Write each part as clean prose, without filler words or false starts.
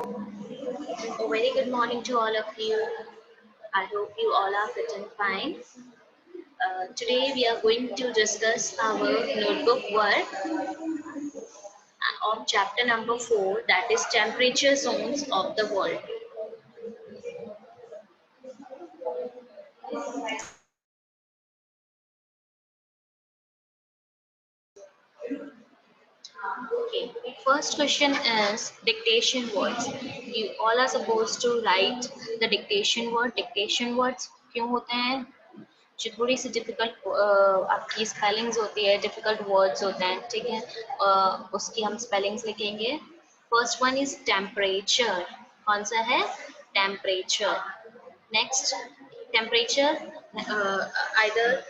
A very good morning to all of you. I hope you all are fit and fine. Today we are going to discuss our notebook work of chapter number 4, that is temperature zones of the world. Okay, first question is dictation words. You all are supposed to write the dictation word. Dictation words क्यों होते हैं? जो थोड़ी सी difficult आपकी spellings होती है, difficult words होते हैं, ठीक है, उसकी हम स्पेलिंग्स लिखेंगे. First one is temperature. कौन सा है? Temperature. Next, temperature either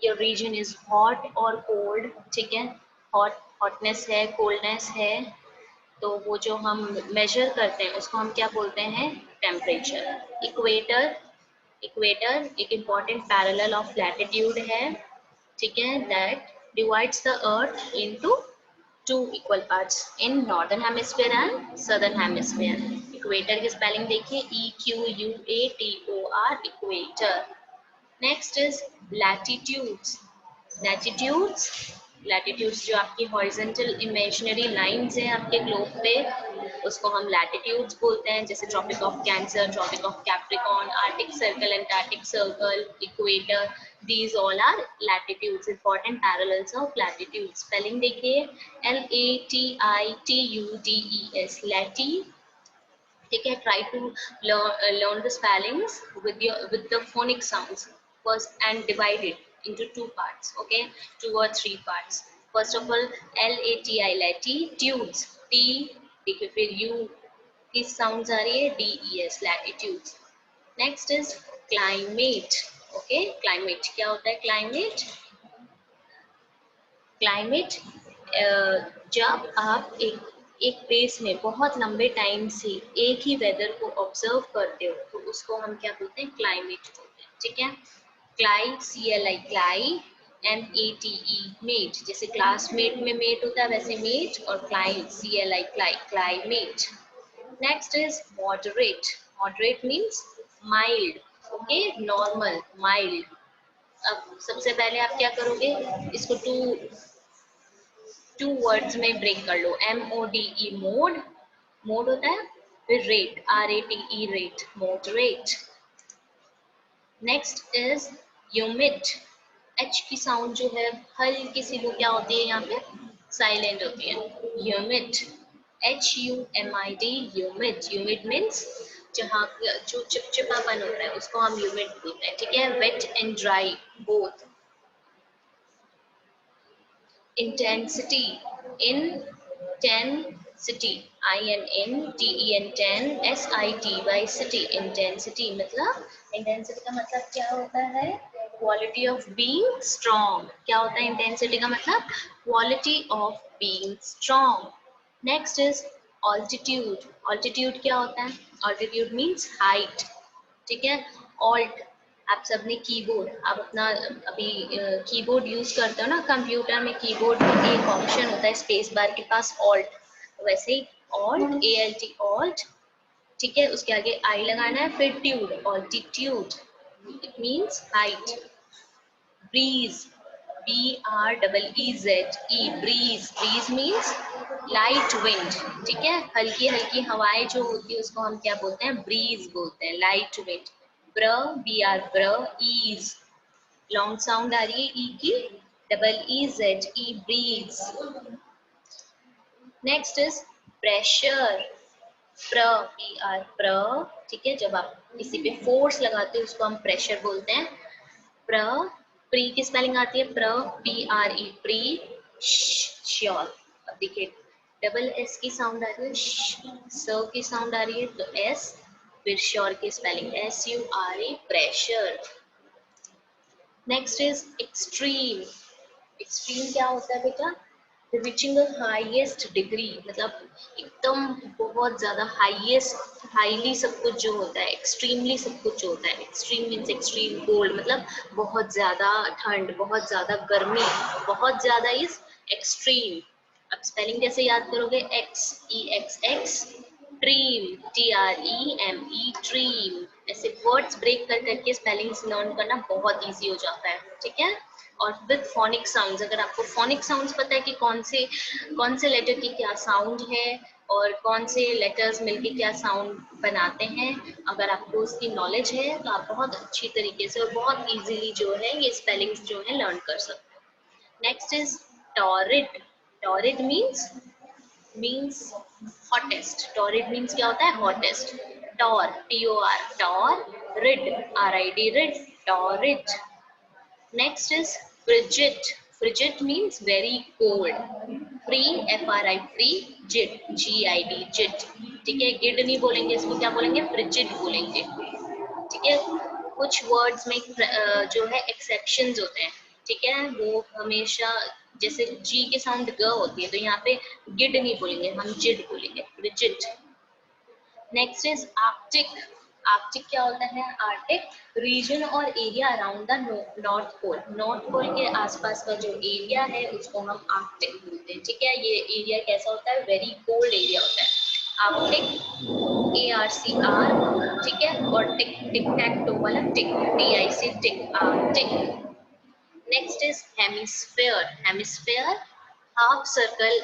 your region is hot और कोल्ड, ठीक है. हॉट, हॉटनेस है, कोल्डनेस है, तो वो जो हम मेजर करते हैं उसको हम क्या बोलते हैं? टेम्परेचर. इक्वेटर. इक्वेटर एक इम्पॉर्टेंट पैरेलल ऑफ लैटिट्यूड है, ठीक है, that divides the earth into two equal parts in northern hemisphere and southern hemisphere. Equator की स्पेलिंग देखिए, EQUATOR, equator. Next is latitudes. Latitudes, latitudes जो आपकी हॉरिजॉन्टल इमेजिनरी लाइंस हैं आपके ग्लोब पे, उसको हम लैटिट्यूड्स बोलते हैं. जैसे tropic of cancer, tropic of capricorn, arctic circle, antarctic circle, equator, these all are latitudes, important parallels of latitude. Spelling देखिए, LATITUDES, lati, ठीक है. Try to learn the spellings with the phonic sounds first and divide it into two parts, okay, 2 or 3 parts. First of all, LATI, latitudes. T, देखिए फिर U की sounds आ रही है, DES, latitudes. Next is climate. Okay, climate क्या होता है? climate, climate जब आप एक प्लेस में बहुत लंबे टाइम से एक ही वेदर को ऑब्जर्व करते हो तो उसको हम क्या बोलते हैं? क्लाइमेट बोलते हैं, ठीक है. Cli, CLI, cli, METE, mate. जैसे क्लासमेट में मेट होता है वैसे मेट, और cli, CLI, cli, climate. Next is moderate. Moderate means mild, okay, normal, mild. अब सबसे पहले आप क्या करोगे, इसको टू वर्ड्स में ब्रेक कर लो. MODE, मोड, मोड होता है, फिर rate, RATE, rate, moderate. Next is humid. H की साउंड जो है हल्की सी वो क्या होती है यहाँ पे? साइलेंट होती है. Humid, HUMID, humid. Humid means जहाँ जो चिपचिपापन होता है उसको हम ह्यूमिड बोलते हैं, ठीक है. Wet and dry, both. Intensity, intensity, INNTEN, 10 SITY, city. Intensity मतलब, intensity का मतलब क्या होता है? Quality of being strong. क्या होता है intensity का मतलब? Quality of being strong. Next is altitude. Altitude क्या होता है? Altitude means height, ठीक है. Alt, आप सबने कीबोर्ड, आप अपना अभी कीबोर्ड यूज करते हो ना कंप्यूटर में, कीबोर्ड में एक ऑप्शन होता है स्पेस बार के पास, ऑल्ट. वैसे ही ऑल्ट, ALT, ऑल्ट, ठीक है. उसके आगे आई लगाना है, फिर tude, altitude, it means height. Breeze, BREEZE, breeze. Breeze means light wind, ठीक है. हल्की हल्की हवाएं जो होती है उसको हम क्या बोलते हैं? ब्रीज बोलते हैं, लाइट विंड. ब्र, BR, ईज, लॉन्ग साउंड आ रही है ई की, EEZE, breeze. Next is pressure. प्र, ठीक है. जब आप किसी पे फोर्स लगाते हो उसको हम प्रेशर बोलते हैं. प्र, प्री की स्पेलिंग आती है PRE, प्री. श्योर. अब देखिए S की साउंड आ रही है, स की साउंड आ रही है तो S, फिर श्योर की spelling SURE, pressure. Next is extreme. Extreme क्या होता है बेटा? रिचिंग द हाईएस्ट डिग्री, मतलब एकदम बहुत ज्यादा हाईएस्ट, हाईली सब कुछ जो होता है, एक्सट्रीमली सब कुछ जो होता है. एक्सट्रीम मीन्स एक्सट्रीम कोल्ड, मतलब बहुत ज्यादा ठंड, बहुत ज्यादा गर्मी, बहुत ज्यादा इज एक्सट्रीम. अब स्पेलिंग कैसे याद करोगे? XEXX, trim, TREME, trim. ऐसे वर्ड्स ब्रेक कर करके स्पेलिंग्स लर्न करना बहुत इजी हो जाता है, ठीक है। और विद फोनिक साउंड्स, अगर आपको फोनिक साउंड्स पता है कि कौन से लेटर की क्या साउंड है और कौन से लेटर्स मिलके क्या साउंड बनाते हैं, अगर आपको उसकी नॉलेज है तो आप बहुत अच्छी तरीके से और बहुत इजीली जो है ये स्पेलिंग्स जो है लर्न कर सकते हैं। Next is torrid. Torrid means hottest. Torrid means क्या होता है? Hottest. Tor, TOR, tor. Rid, RID, rid, torrid. Next is frigid. Frigid means very cold. Fri, FRI, fri. Gid, GID, gid. ठीक है, गिड नहीं बोलेंगे इसको, क्या बोलेंगे? फ्रिजिड बोलेंगे, ठीक है। कुछ वर्ड्स में जो है एक्सेप्शंस होते हैं, ठीक है। वो हमेशा, जैसे जी के साउंड ग होती है तो यहाँ पे गिड नहीं बोलेंगे, हम जिड बोलेंगे, rigid. Next is arctic. Arctic क्या होता है? आर्कटिक रीजन और area around the north pole. North pole के आसपास का जो एरिया है उसको हम आर्कटिक बोलते हैं, ठीक है। ये एरिया कैसा होता है? वेरी कोल्ड एरिया होता है, आर्कटिक। ARCR, ठीक है। और टिक, टिक टैक टो वाला टिक, TIC, tick, Arctic. Next is hemisphere. Hemisphere, half circle,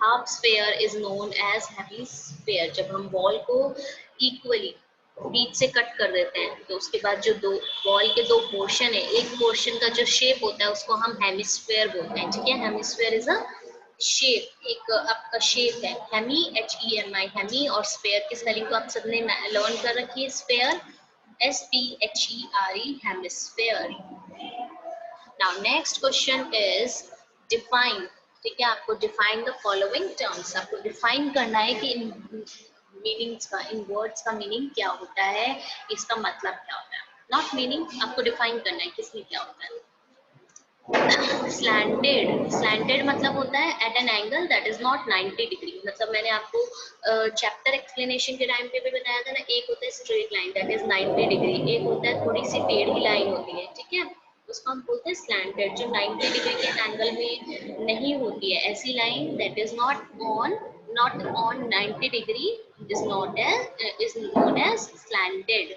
half sphere is known as hemisphere. जब हम बॉल को इक्वली बीच से कट कर देते हैं तो उसके बाद जो दो बॉल के दो पोर्शन है, एक पोर्शन का जो शेप होता है उसको हम हेमिस्फेयर बोलते हैं, ठीक है। हेमिस्फेयर इज अ शेप, एक आपका शेप है। हेमी, HEMI, हेमी, और स्पेयर की स्पेलिंग तो आप सबने लर्न कर रखी है, sphere, SPHERE, hemisphere. Now next question is define, ठीक है। आपको define the following terms, आपको define करना है कि इन मीनिंग्स का, इन वर्ड्स का मीनिंग क्या होता है, इसका मतलब क्या होता है। नॉट मीनिंग, आपको डिफाइन करना है किसमें क्या होता है। स्लैंटेड, स्लैंटेड मतलब होता है at an angle that is not 90 degree. मतलब मैंने आपको चैप्टर एक्सप्लेनेशन के टाइम पे भी बताया था ना, एक होता है straight line that is 90 degree, एक होता है थोड़ी सी टेढ़ी लाइन होती है, ठीक है। उसको हम बोलते हैं स्लैंटेड, जो 90 डिग्री के एंगल में नहीं होती है, ऐसी line that is not on 90 degree is known as slanted.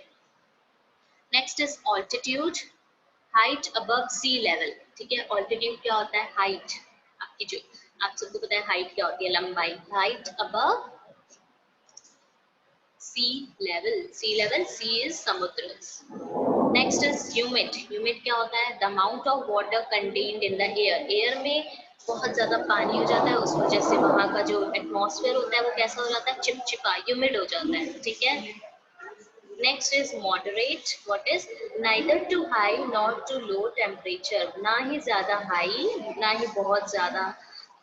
Next is altitude, height above sea level, ठीक है। ऑल्टीट्यूड क्या होता है? हाइट, आपकी जो, आप सबको पता है हाइट क्या होती है? लंबाई। Height above sea level, sea level, sea is समुद्र। Next is humid. ह्यूमिड क्या होता है? The amount of water contained in the air. Air में बहुत ज्यादा पानी हो जाता है, उस वजह से वहां का जो एटमॉस्फेयर होता है वो कैसा हो जाता है? चिपचिपा, ह्यूमिड हो जाता है, ठीक है। Next is moderate. What is? Neither too high nor too low temperature. ना ही ज्यादा high, ना ही बहुत ज्यादा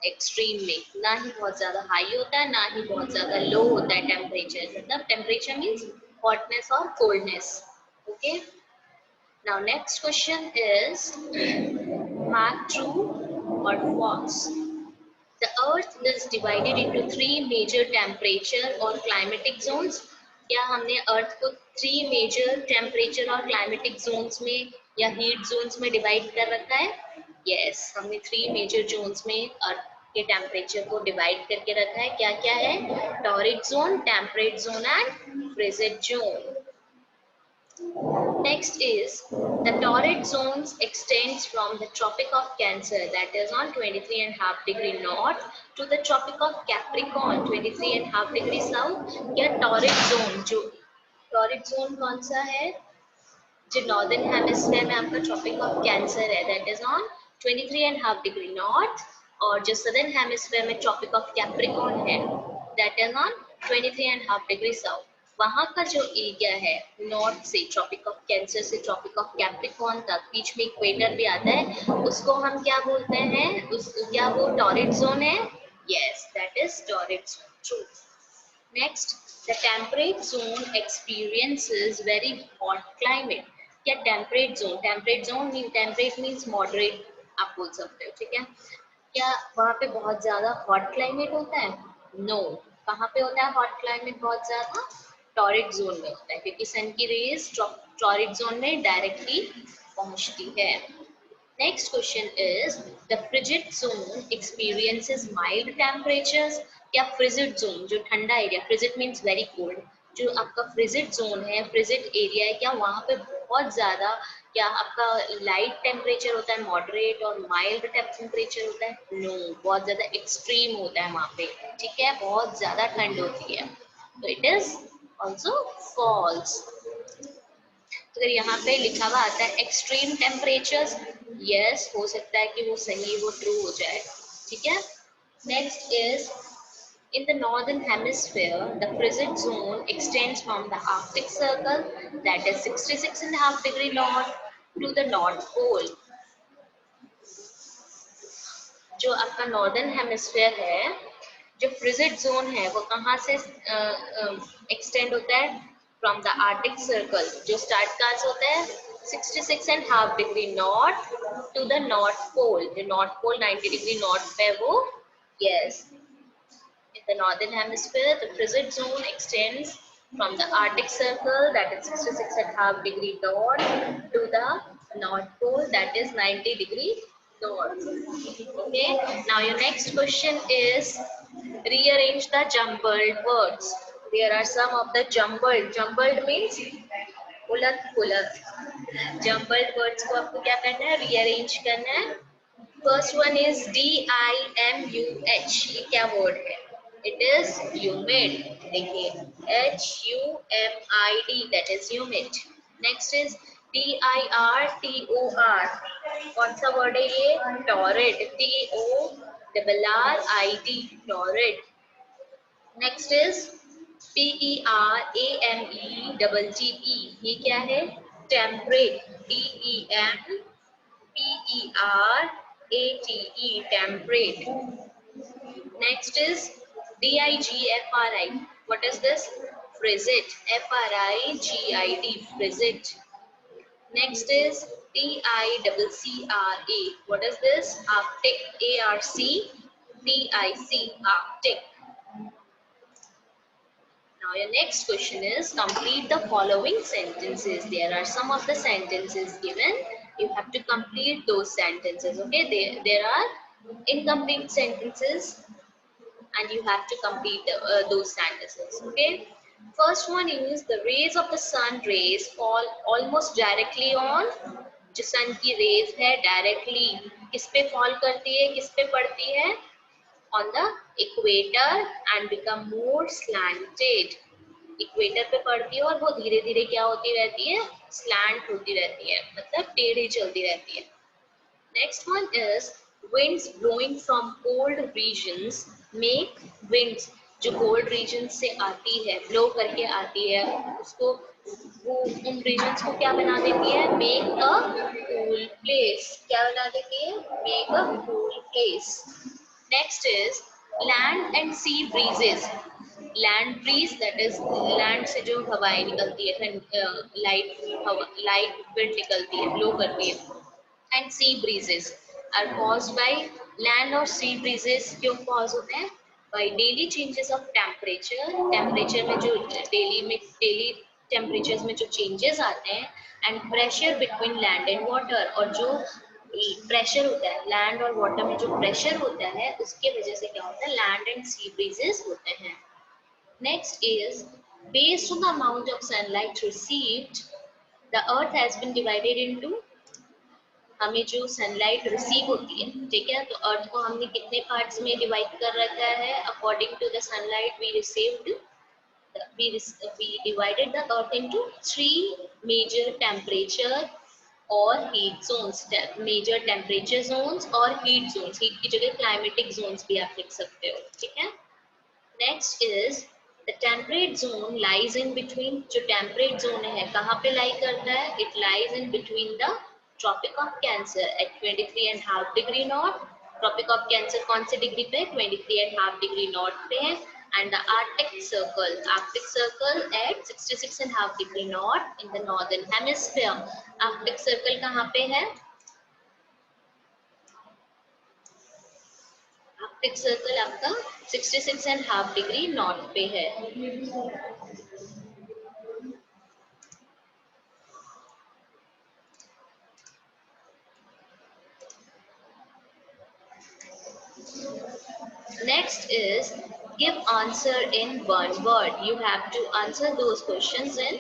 extreme में, ना ही बहुत ज्यादा high होता है, ना ही बहुत ज्यादा low होता है temperature। मतलब temperature means hotness or coldness. Okay. Now next question is mark true or false. The earth is divided into three major temperature or climatic zones. क्या हमने अर्थ को थ्री मेजर टेम्परेचर और क्लाइमेटिक जोन्स में या heat zones में divide कर रखा है? यस, हमने थ्री मेजर जोन्स में अर्थ के टेम्परेचर को डिवाइड करके रखा है। क्या क्या है? Torrid zone, temperate zone and frigid zone. Next is the torrid zones extends from the Tropic of Cancer, that is on 23.5 degree north, to the Tropic of Capricorn 23.5 degree south। या torrid zone, जो torrid zone कौन सा है? जो northern hemisphere में आपका tropic of cancer है, that is on 23.5 degree north. और जो सदर्न हेमिस्फीयर में ट्रॉपिक ऑफ कैप्रिकॉर्न है, that is on 23.5 degree south. वहां का जो एरिया है नॉर्थ से ट्रॉपिक ऑफ कैंसर से ट्रॉपिक ऑफ कैप्रिकॉर्न तक, बीच में इक्वेटर भी आता है, उसको हम क्या बोलते हैं? क्या वो टॉरिड जोन है? Yes, that is torrid zone, true. Next, the temperate zone experiences very hot climate। क्या temperate zone? Temperate means moderate, आप बोल सकते हो, ठीक है। क्या वहाँ पे बहुत ज्यादा hot climate होता है? No। कहाँ पे होता है hot climate बहुत ज्यादा? टॉरिड जोन में होता है, क्योंकि सन की रेज टॉरिड जोन में डायरेक्टली पहुंचती है। Next question is the frigid zone experiences mild temperatures. क्या फ्रिजिड जोन जो ठंडा area, frigid means very cold, जो आपका फ्रिजिड जोन है, फ्रिजिड एरिया है, क्या वहां पे बहुत ज्यादा, क्या आपका लाइट टेम्परेचर होता है, मॉडरेट और माइल्ड टेम्परेचर होता है? नो, बहुत ज्यादा एक्सट्रीम होता है वहां पे. ठीक है, बहुत ज्यादा ठंड होती है. तो इट इज ऑल्सो फॉल्स. अगर यहाँ पे लिखा हुआ आता है एक्सट्रीम टेम्परेचर्स, यस हो सकता है कि वो सही, वो ट्रू हो जाए. ठीक है. Next is in the northern hemisphere the frigid zone extends from the arctic circle, that is 66.5 degree north, to the north pole. जो आपका नॉर्दर्न हेमिस्फेयर है, जो फ्रिजिड जोन है, वो कहाँ से एक्सटेंड होता है? फ्रॉम द आर्टिक सर्कल, जो स्टार्ट कहाँ से होता है? 66.5 degree north to the north pole. जो नॉर्थ पोल 90 डिग्री नॉर्थ पे वो. Yes, in the northern hemisphere the frigid zone extends from the arctic circle, that is 66.5 degree north, to the north pole, that is 90 degree north. Okay, now your next question is rearrange the jumbled words. There are some of the jumbled means उलट पुलट. jumbled words को आपको क्या करना है? rearrange करना है. First one is DIMUH. ये क्या वर्ड है? It is humid. देखिए HUMID, that is humid. Next is TIRTOR. कौन सा वर्ड है ये? Torrid. TORRID, torrid. Next is TERAMETTE. ये क्या है? Temperate. TEMPERATE, temperate. Next is DIGFRI. What is this? Frigid. FRIGID, frigid. Next is TICCRA. What is this? Arctic. ARCTIC, Arctic. Now your next question is complete the following sentences. There are some of the sentences given. You have to complete those sentences. Okay, there are incomplete sentences and you have to complete those sentences. Okay, first one is the rays of the sun rays fall almost directly on. जो सन की raise है directly किस पे fall करती है, किस पे पड़ती है? on the equator and become more slanted. Equator पे पड़ती है और वो धीरे धीरे क्या होती रहती है? स्लैंट होती रहती है, मतलब टेढ़ी चलती रहती है. Next one is winds blowing from cold regions make winds. जो कोल्ड रीजन से आती है, ब्लो करके आती है, उसको वो उन रीजन्स को क्या बना देती है? Make a cool place. क्या बना देती है? Make a cool place. Next is land and sea breezes. Land breeze, that is land से जो हवाएं निकलती है, लाइट विंड निकलती है, ब्लो करती है. And sea breezes are caused by land और sea breezes क्यों cause होते हैं? By daily changes of temperature. Temperature में जो daily temperatures में जो changes आते हैं, and pressure between land and water. और जो प्रेशर होता है लैंड और वाटर में, जो प्रेशर होता है उसके वजह से क्या होता है? लैंड एंड सी ब्रीजेस होते हैं. Next is based on the amount of sunlight received the earth has been divided into. हमें जो सनलाइट रिसीव होती है, ठीक है, तो अर्थ को हमने कितने पार्ट्स में डिवाइड कर रखा है? According to the sunlight we received, we divided the earth into three major temperature और heat zones. Major temperature zones और हीट जोन्स. हीट की जगह क्लाइमेटिक जोन्स भी आप लिख सकते हो. ठीक है. Next is the temperate zone lies in between. जो टेम्परेट जोन है कहाँ पे लाई करता है? It lies in between the tropic of cancer at 23.5 degree north. Tropic of cancer कौन से डिग्री पे? 23.5 डिग्री नॉर्थ पे है. And the Arctic Circle at 66.5 degree north in the northern hemisphere. Arctic Circle कहाँ पे है? Arctic Circle आपका 66.5 degree north पे है. Next is give answer in one word. You have to answer those questions in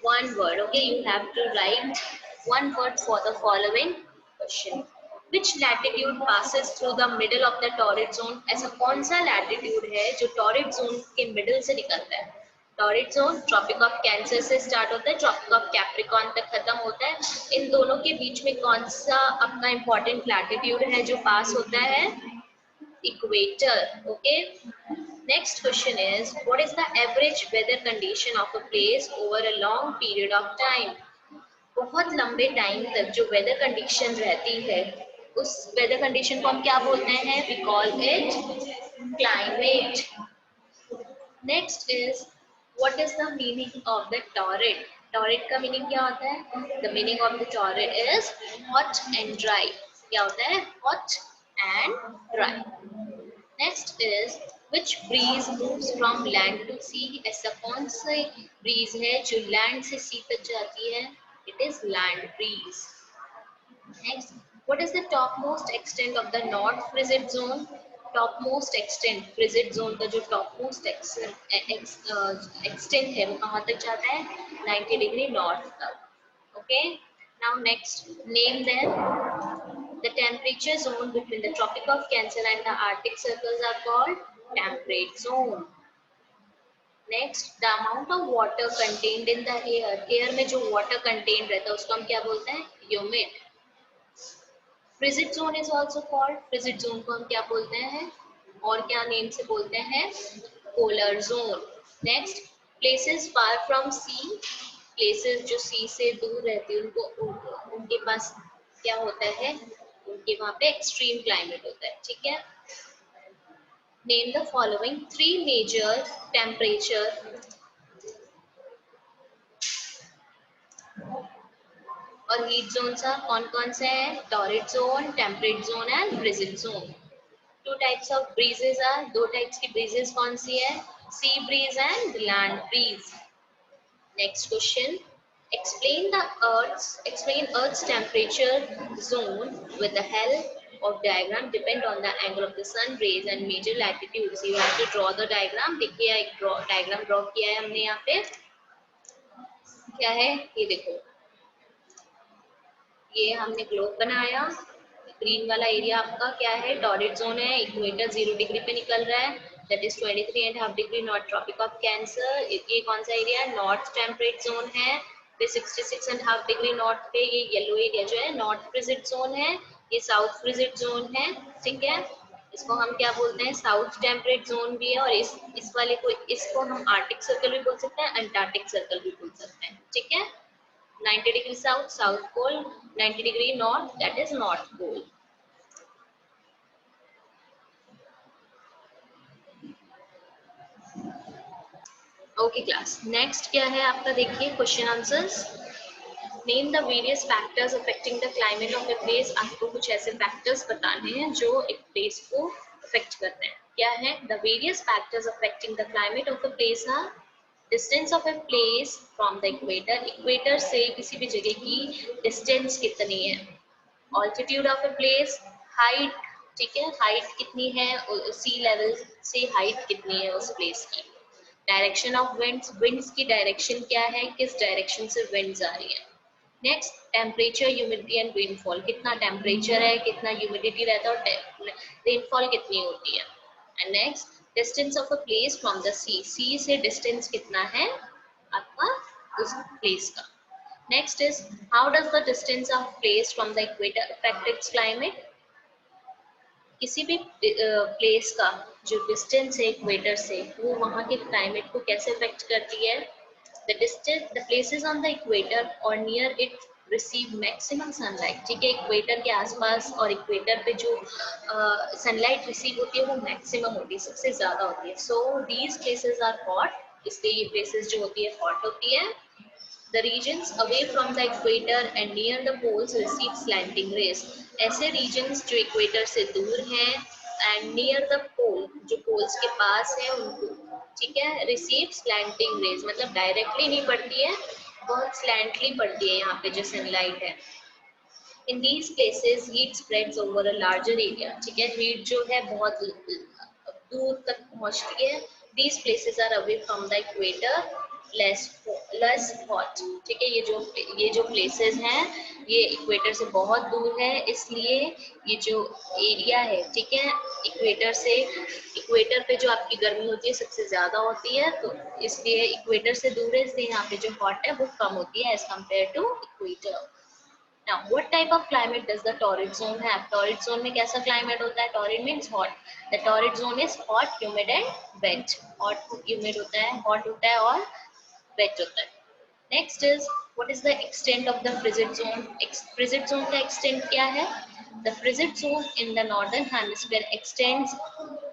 one word. Okay, you have to write one word for the following question. Which latitude passes through the middle of the torrid zone? ऐसा कौन सा latitude है जो torrid zone के middle से निकलता है? Torrid zone tropic of cancer से स्टार्ट होता है, ट्रॉपिक ऑफ कैप्रिकॉर्न तक खत्म होता है। इन दोनों के बीच में कौन सा अपना इंपॉर्टेंट लैटिट्यूड है जो पास होता है? Equator. Okay, next question is what is the average weather condition of a place over a long period of time? बहुत लंबे टाइम तक जो वेदर कंडीशन रहती है उस वेदर कंडीशन को हम क्या बोलते हैं? We call it climate. Next is what is the meaning of the torrid? Torrid का मीनिंग क्या होता है? The meaning of the torrid is hot and dry. क्या होता है? Hot and dry. Next is which breeze moves from land to sea? ऐसा कौन सा ब्रीज है जो लैंड से सी तक जाती है? It is land breeze. Next, what is the topmost extent of the north frigid zone? Topmost extent frigid zone का जो topmost extent है वो कहाँ तक जाता है? 90 डिग्री नॉर्थ तक। Okay. Now next, name them. The temperature zone between the Tropic of Cancer and the Arctic circles are called temperate zone. Next, the amount of water contained in the air. Air में जो water contained रहता है उसको हम क्या बोलते हैं? Humid. Frigid zone is also called, frigid zone को हम क्या बोलते हैं और क्या नेम से बोलते हैं? Polar zone. Next, places far from sea, places जो सी से दूर रहती है उनको उनके पास क्या होता है? उनके वहां पे एक्सट्रीम क्लाइमेट होता है। ठीक है, name the following three major temperature और हीट जोन सा कौन कौन से हैं? Torrid zone, temperate zone and frigid zone. Two types of breezes are, दो टाइप्स की ब्रीजेस कौन सी है? Sea breeze and land breeze. Next question, explain earth's temperature zone with the help of diagram depend on the angle of the sun rays and major latitudes. You have to draw the diagram। देखिए एक diagram draw किया है हमने यहाँ पे, क्या है ये देखो, ये हमने ग्लोब बनाया। ग्रीन वाला एरिया आपका क्या है? टॉरिड जोन है। इक्वेटर 0 डिग्री पे निकल रहा है, that is 23.5 degree north tropic of cancer. ये कौन सा एरिया है? नॉर्थ टेम्परेट जोन है। फिर 66.5 डिग्री नॉर्थ पे ये येलो एरिया जो है नॉर्थ फ्रिजिड जोन है। ये साउथ फ्रिजिड जोन है। ठीक है, इसको हम क्या बोलते हैं? साउथ टेम्परेट जोन भी है। और इस वाले को, इसको हम आर्टिक सर्कल भी बोल सकते हैं, अंटार्कटिक सर्कल भी बोल सकते हैं। ठीक है, 90 degree south, south pole, 90 degree north, that is north pole. Okay class, next क्या है आपका? देखिए question answers. Name the various factors affecting the climate of a place. आपको कुछ ऐसे फैक्टर्स बताने हैं जो एक प्लेस को अफेक्ट करते हैं। क्या है? The various factors affecting the climate of a place are distance of a place from the equator, equator से किसी भी जगह की डिस्टेंस कितनी है। Altitude of a place, height, ठीक है, हाइट कितनी है, सी लेवल से हाइट कितनी है उस प्लेस की। डायरेक्शन ऑफ विंड्स, विंड्स की डायरेक्शन क्या है, किस डायरेक्शन से विंड्स आ रही है। Next, temperature, humidity and rainfall, कितना टेम्परेचर है, कितना ह्यूमिडिटी रहता है और रेनफॉल कितनी होती है। And next, distance of a place from the sea, sea से डिस्टेंस कितना है आपका उस प्लेस का। Next is, how does the distance of place from the equator affect its climate? किसी भी प्लेस का जो डिस्टेंस है इक्वेटर से वो वहाँ के क्लाइमेट को कैसे अफेक्ट करती है। The distance, the places on the equator or near it receive maximum sunlight। ठीक है, इक्वेटर के आसपास और इक्वेटर पे जो सनलाइट रिसीव होती है वो मैक्सिमम होती है, सबसे ज्यादा होती है। So these places are hot, इसलिए ये प्लेसेस जो होती है हॉट होती है। The regions away from the equator and near the poles receive slanting rays। ऐसे regions जो equator से दूर हैं and near the pole, जो poles के पास है उनको, ठीक है, receive slanting rays मतलब directly नहीं पड़ती है, बहुत slantly पड़ती है यहाँ पे जो sunlight है। In these places heat spreads over a larger area। ठीक है, heat जो है बहुत दूर तक पहुंचती है. These places are away from the equator, less less hot. ठीक है, ये जो places हैं ये इक्वेटर से बहुत दूर है, इसलिए ये जो एरिया है, ठीक है, इक्वेटर से, इक्वेटर पे जो आपकी गर्मी होती है सबसे ज्यादा होती है, तो इसलिए इक्वेटर से दूर है, इसलिए यहाँ पे जो हॉट है वो कम होती है as compare to equator. Now, what type of climate does the torrid zone have? Torrid zone में कैसा climate होता है? Torrid means hot. The torrid zone is hot, humid and wet. Hot, humid होता है, hot होता है और wet होता है. Next is, what is the extent of the frigid zone? Frigid zone का extent क्या है? The frigid zone in the northern hemisphere extends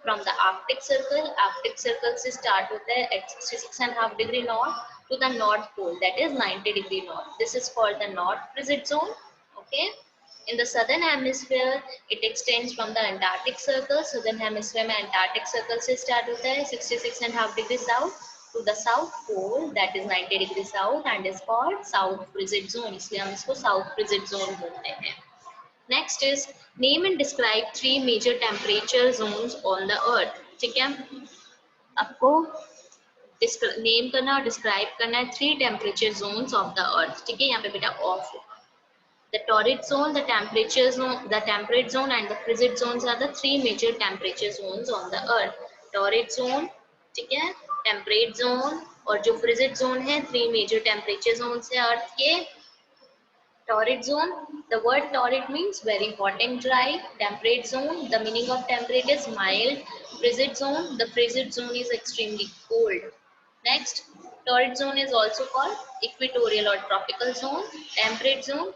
from the Arctic Circle. Arctic Circle से start होता है at 66.5 degree north to the North Pole, that is 90 degree north. This is called the North Frigid Zone. Okay. In the southern hemisphere, it extends from the Antarctic Circle. Southern hemisphere में Antarctic Circle से start होता है 66.5 degree south to the South Pole, that is 90 degree south, and is called South Frigid Zone. इसलिए हम इसको South Frigid Zone बोलते हैं. Next is, name and describe three major temperature zones on the Earth. ठीक है, आपको name करना और डिस्क्राइब करना है three temperature zones of the earth. ठीक है, यहाँ पे बेटा ऑफ होगा. The torrid zone, the temperature zone, the temperate zone and the frigid zones are the three major temperature zones on the earth. Torrid zone, ठीक है, temperate zone और जो frigid zone है, three major temperature zones है अर्थ के. Torrid zone, the word torrid means very hot and dry. Temperate zone, the meaning of temperate is mild. Frigid zone, the frigid zone is extremely cold. Next, torrid zone is also called equatorial or tropical zone. Temperate zone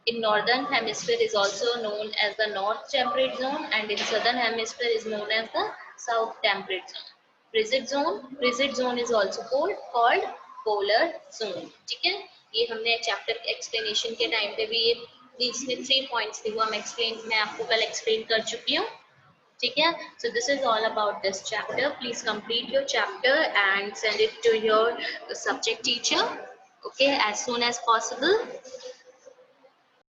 in northern hemisphere is also known as the north temperate zone, and in southern hemisphere is known as the south temperate zone. Frigid zone is also called polar zone. ठीक है, ये हमने chapter explanation के time पे भी ये इसमें 3 points थे वो मैं आपको कल एक्सप्लेन कर चुकी हूँ. ठीक है, so this is all about this chapter. Please complete your chapter and send it to your subject teacher, okay, as soon as possible.